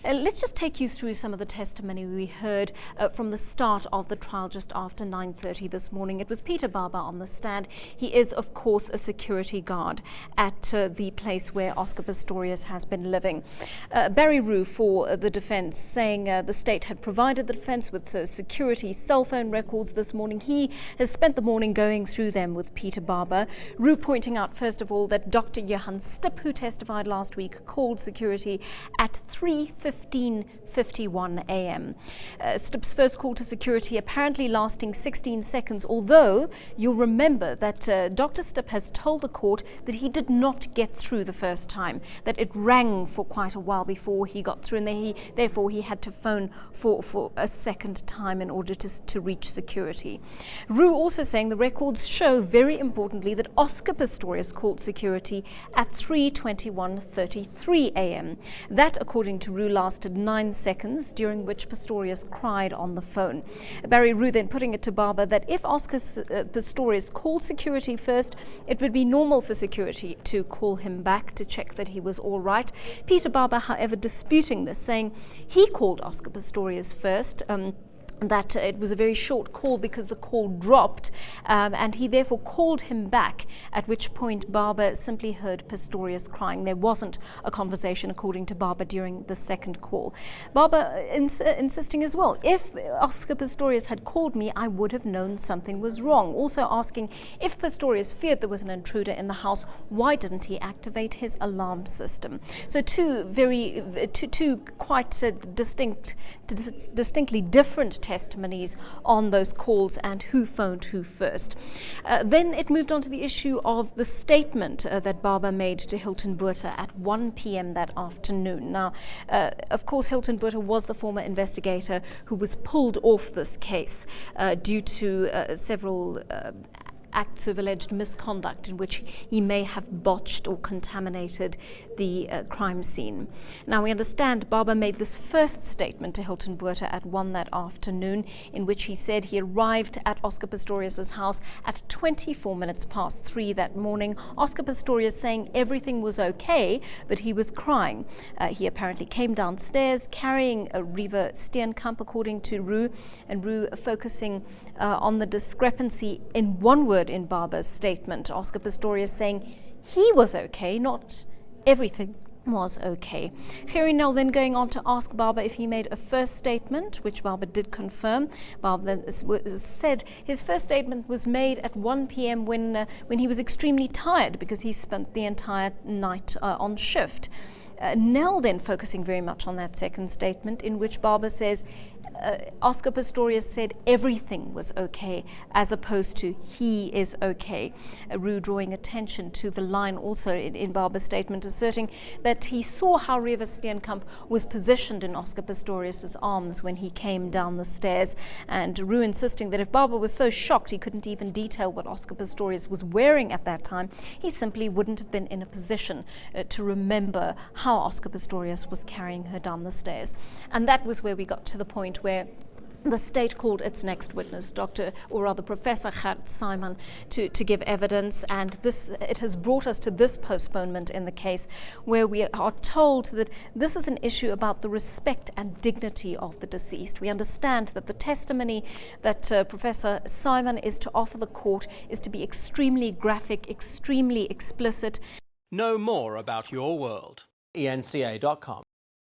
Let's just take you through some of the testimony we heard from the start of the trial just after 9:30 this morning. It was Pieter Baba on the stand. He is, of course, a security guard at the place where Oscar Pistorius has been living. Barry Rue for the defence, saying the state had provided the defence with security cell phone records this morning. He has spent the morning going through them with Pieter Baba. Rue pointing out, first of all, that Dr. Johann Stip, who testified last week, called security at 3:51 a.m. Stip's first call to security apparently lasting 16 seconds, although you'll remember that Dr. Stip has told the court that he did not get through the first time, that it rang for quite a while before he got through, and therefore he had to phone for a second time in order to reach security. Rue also saying the records show, very importantly, that Oscar Pistorius called security at 3:21:33 a.m. That, according to Rue, lasted 9 seconds, during which Pistorius cried on the phone. Barry Rue then putting it to Baba that if Oscar Pistorius called security first, it would be normal for security to call him back to check that he was all right. Pieter Baba, however, disputing this, saying he called Oscar Pistorius first, that it was a very short call because the call dropped, and he therefore called him back, at which point Baba simply heard Pistorius crying. There wasn't a conversation, according to Baba, during the second call. Baba insisting as well, if Oscar Pistorius had called me, I would have known something was wrong. Also asking, if Pistorius feared there was an intruder in the house, why didn't he activate his alarm system? So two quite distinctly different testimonies on those calls and who phoned who first. Then it moved on to the issue of the statement that Baba made to Hilton Botha at 1 p.m. that afternoon. Now, of course, Hilton Botha was the former investigator who was pulled off this case due to several acts of alleged misconduct in which he may have botched or contaminated the crime scene. Now, we understand Baba made this first statement to Hilton Botha at 1 that afternoon, in which he said he arrived at Oscar Pistorius' house at 24 minutes past 3 that morning. Oscar Pistorius saying everything was okay, but he was crying. He apparently came downstairs carrying a Reeva Steenkamp, according to Rue, and Rue focusing on the discrepancy in one word in Baba's statement. Oscar Pistorius saying he was okay, not everything was okay. Gerrie Nel then going on to ask Baba if he made a first statement, which Baba did confirm. Baba then said his first statement was made at 1 p.m. when he was extremely tired because he spent the entire night on shift. Nel then focusing very much on that second statement, in which Baba says Oscar Pistorius said everything was okay, as opposed to he is okay. Rue drawing attention to the line also in Baba's statement, asserting that he saw how Reeva Steenkamp was positioned in Oscar Pistorius' arms when he came down the stairs, and Rue insisting that if Baba was so shocked he couldn't even detail what Oscar Pistorius was wearing at that time, he simply wouldn't have been in a position to remember how Oscar Pistorius was carrying her down the stairs. And that was where we got to the point where the state called its next witness, Professor Gert Simon, to give evidence, and it has brought us to this postponement in the case, where we are told that this is an issue about the respect and dignity of the deceased. We understand that the testimony that Professor Simon is to offer the court is to be extremely graphic, extremely explicit. Know more about your world. eNCA.com.